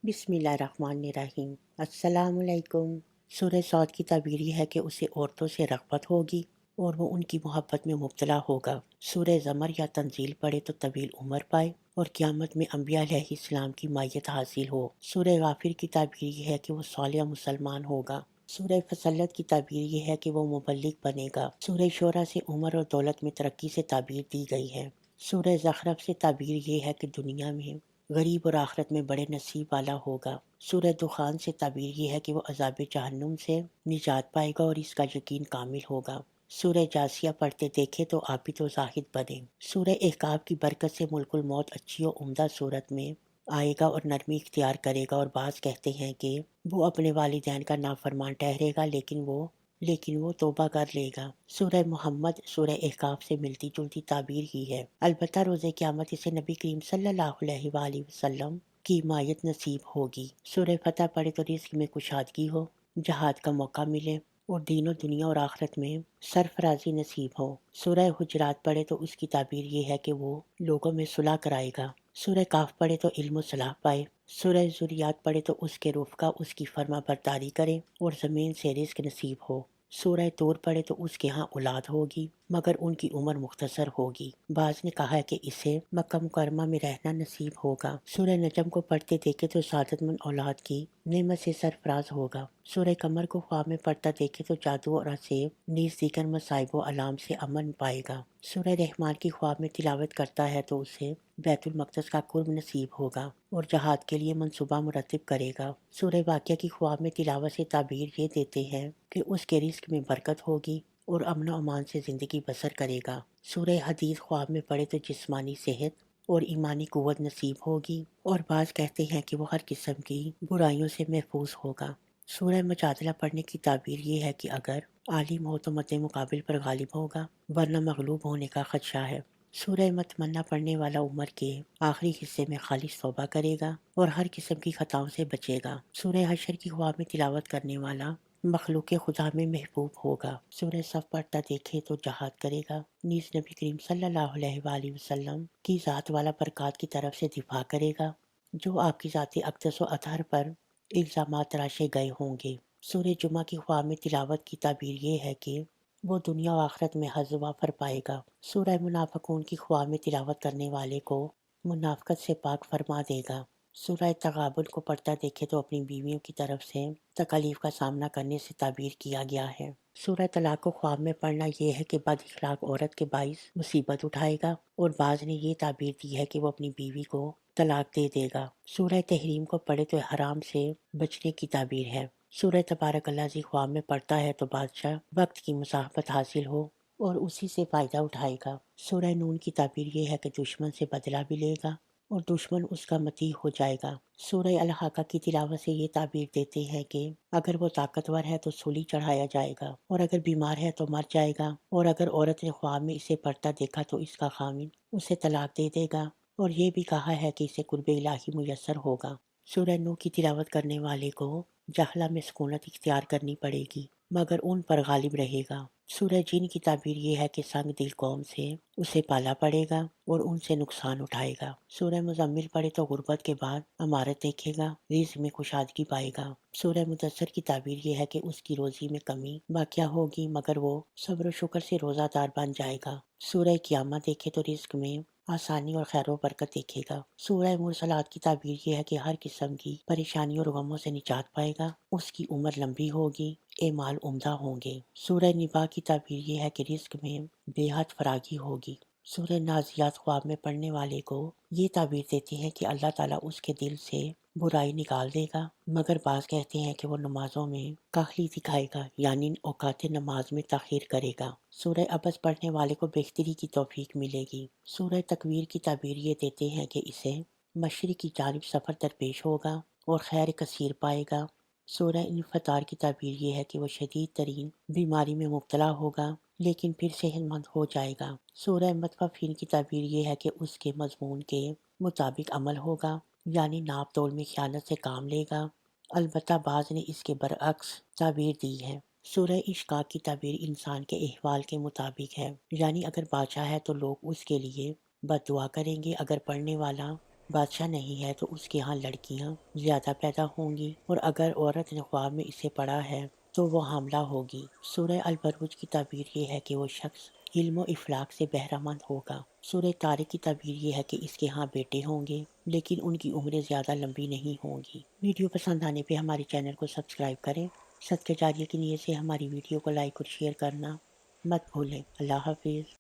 بسم اللہ الرحمن الرحیم۔ السلام علیکم۔ سورہ صاد کی تعبیر یہ ہے کہ اسے عورتوں سے رغبت ہوگی اور وہ ان کی محبت میں مبتلا ہوگا۔ سورہ زمر یا تنزیل پڑھے تو طویل عمر پائے اور قیامت میں انبیاء علیہ السلام کی مائیت حاصل ہو۔ سورہ غافر کی تعبیر یہ ہے کہ وہ صالح مسلمان ہوگا۔ سورہ فصلت کی تعبیر یہ ہے کہ وہ مبلغ بنے گا۔ سورہ شعراء سے عمر اور دولت میں ترقی سے تعبیر دی گئی ہے۔ سورہ زخرف سے تعبیر یہ ہے کہ دنیا میں غریب اور آخرت میں بڑے نصیب والا ہوگا۔ سورہ دخان سے تعبیر یہ ہے کہ وہ عذاب جہنم سے نجات پائے گا اور اس کا یقین کامل ہوگا۔ سورہ جاسیہ پڑھتے دیکھے تو عابد و زاہد بنے۔ سورہ احقاف کی برکت سے ملک الموت اچھی و عمدہ صورت میں آئے گا اور نرمی اختیار کرے گا، اور بعض کہتے ہیں کہ وہ اپنے والدین کا نافرمان ٹھہرے گا لیکن وہ توبہ کر لے گا۔ سورہ محمد سورہ احقاف سے ملتی جلتی تعبیر ہی ہے، البتہ روز قیامت اسے نبی کریم صلی اللہ علیہ وآلہ وسلم کی مائیت نصیب ہوگی۔ سورہ فتح پڑھے تو رزق میں کشادگی ہو، جہاد کا موقع ملے اور دین و دنیا اور آخرت میں سرفرازی نصیب ہو۔ سورہ حجرات پڑھے تو اس کی تعبیر یہ ہے کہ وہ لوگوں میں صلح کرائے گا۔ سورہ کاف پڑھے تو علم و صلاح پائے۔ سورہ ذریات پڑھے تو اس کے رفقا اس کی فرما برداری کرے اور زمین سے رزق نصیب ہو۔ سورہ طور پڑھے تو اس کے ہاں اولاد ہوگی مگر ان کی عمر مختصر ہوگی۔ بعض نے کہا ہے کہ اسے مکہ مکرمہ میں رہنا نصیب ہوگا۔ سورہ نجم کو پڑھتے دیکھے تو سعادت مند اولاد کی نعمت سے سرفراز ہوگا۔ سورہ قمر کو خواب میں پڑھتا دیکھے تو جادو اور عصیب نیز دیگر مصائب و علام سے امن پائے گا۔ سورہ رحمان کی خواب میں تلاوت کرتا ہے تو اسے بیت المقدس کا قرب نصیب ہوگا اور جہاد کے لیے منصوبہ مرتب کرے گا۔ سورہ واقعہ کی خواب میں تلاوت سے تعبیر یہ دیتے ہیں کہ اس کے رزق میں برکت ہوگی اور امن و امان سے زندگی بسر کرے گا۔ سورہ حدید خواب میں پڑھے تو جسمانی صحت اور ایمانی قوت نصیب ہوگی، اور بعض کہتے ہیں کہ وہ ہر قسم کی برائیوں سے محفوظ ہوگا۔ سورہ مجادلہ پڑھنے کی تعبیر یہ ہے کہ اگر عالم ہو تو مد مقابل پر غالب ہوگا ورنہ مغلوب ہونے کا خدشہ ہے۔ سورہ متمنہ پڑھنے والا عمر کے آخری حصے میں خالص توبہ کرے گا اور ہر قسم کی خطاؤں سے بچے گا۔ سورہ حشر کی خواب میں تلاوت کرنے والا مخلوق خدا میں محبوب ہوگا۔ سورہ صف پڑھتا دیکھے تو جہاد کرے گا، نیز نبی کریم صلی اللہ علیہ وآلہ وسلم کی ذات والا برکات کی طرف سے دفاع کرے گا جو آپ کی ذات اقدس و اطہر پر الزامات تراشے گئے ہوں گے۔ سورہ جمعہ کی خواب میں تلاوت کی تعبیر یہ ہے کہ وہ دنیا و آخرت میں حظ وافر پائے گا۔ سورہ منافقون کی خواب میں تلاوت کرنے والے کو منافقت سے پاک فرما دے گا۔ سورہ تغابن کو پڑھتا دیکھے تو اپنی بیویوں کی طرف سے تکالیف کا سامنا کرنے سے تعبیر کیا گیا ہے۔ سورہ طلاق کو خواب میں پڑھنا یہ ہے کہ بد اخلاق عورت کے باعث مصیبت اٹھائے گا، اور بعض نے یہ تعبیر دی ہے کہ وہ اپنی بیوی کو طلاق دے دے گا۔ سورہ تحریم کو پڑھے تو حرام سے بچنے کی تعبیر ہے۔ سورہ تبارک الذی خواب میں پڑھتا ہے تو بادشاہ وقت کی مصاحبت حاصل ہو اور اسی سے فائدہ اٹھائے گا۔ سورہ نون کی تعبیر یہ ہے کہ دشمن سے بدلہ بھی لے گا اور دشمن اس کا مطیع ہو جائے گا۔ سورہ الحاقہ کی تلاوت سے یہ تعبیر دیتے ہیں کہ اگر وہ طاقتور ہے تو سولی چڑھایا جائے گا، اور اگر بیمار ہے تو مر جائے گا، اور اگر عورت نے خواب میں اسے پڑھتا دیکھا تو اس کا خاوند اسے طلاق دے دے گا، اور یہ بھی کہا ہے کہ اسے قرب الہی میسر ہوگا۔ سورہ نو کی تلاوت کرنے والے کو جہلا میں سکونت اختیار کرنی پڑے گی مگر ان پر غالب رہے گا۔ سورہ جن کی تعبیر یہ ہے کہ سنگ دل قوم سے اسے پالا پڑے گا اور ان سے نقصان اٹھائے گا۔ سورہ مزمل پڑھے تو غربت کے بعد امارت دیکھے گا، رزق میں کشادگی پائے گا۔ سورہ مدثر کی تعبیر یہ ہے کہ اس کی روزی میں کمی واقع ہوگی مگر وہ صبر و شکر سے روزہ دار بن جائے گا۔ سورہ قیامت دیکھے تو رزق میں آسانی اور خیر و برکت دیکھے گا۔ سورہ مرسلات کی تعبیر یہ ہے کہ ہر قسم کی پریشانی اور غموں سے نجات پائے گا، اس کی عمر لمبی ہوگی، اعمال عمدہ ہوں گے۔ سورہ نبا کی تعبیر یہ ہے کہ رزق میں بے حد فراگی ہوگی۔ سورہ نازیات خواب میں پڑھنے والے کو یہ تعبیر دیتے ہیں کہ اللہ تعالیٰ اس کے دل سے برائی نکال دے گا، مگر بعض کہتے ہیں کہ وہ نمازوں میں کاہلی دکھائے گا، یعنی اوقات نماز میں تاخیر کرے گا۔ سورہ عبس پڑھنے والے کو بہتری کی توفیق ملے گی۔ سورہ تکویر کی تعبیر یہ دیتے ہیں کہ اسے مشرق کی جانب سفر درپیش ہوگا اور خیر کثیر پائے گا۔ سورہ انفطار کی تعبیر یہ ہے کہ وہ شدید ترین بیماری میں مبتلا ہوگا لیکن پھر صحت مند ہو جائے گا۔ سورہ مطففین کی تعبیر یہ ہے کہ اس کے مضمون کے مطابق عمل ہوگا، یعنی ناپ تول میں خیانت سے کام لے گا، البتہ بعض نے اس کے برعکس تعبیر دی ہے۔ سورہ اشقاق کی تعبیر انسان کے احوال کے مطابق ہے، یعنی اگر بادشاہ ہے تو لوگ اس کے لیے بد دعا کریں گے، اگر پڑھنے والا بادشاہ نہیں ہے تو اس کے ہاں لڑکیاں زیادہ پیدا ہوں گی، اور اگر عورت نے خواب میں اسے پڑھا ہے تو وہ حاملہ ہوگی۔ سورہ البروج کی تعبیر یہ ہے کہ وہ شخص علم و افلاق سے بہرہ مند ہوگا۔ سورہ طارق کی تعبیر یہ ہے کہ اس کے ہاں بیٹے ہوں گے، لیکن ان کی عمریں زیادہ لمبی نہیں ہوں گی۔ ویڈیو پسند آنے پہ ہمارے چینل کو سبسکرائب کریں۔ صدقہ جاریہ کی نیت سے ہماری ویڈیو کو لائک اور شیئر کرنا مت بھولیں۔ اللہ حافظ۔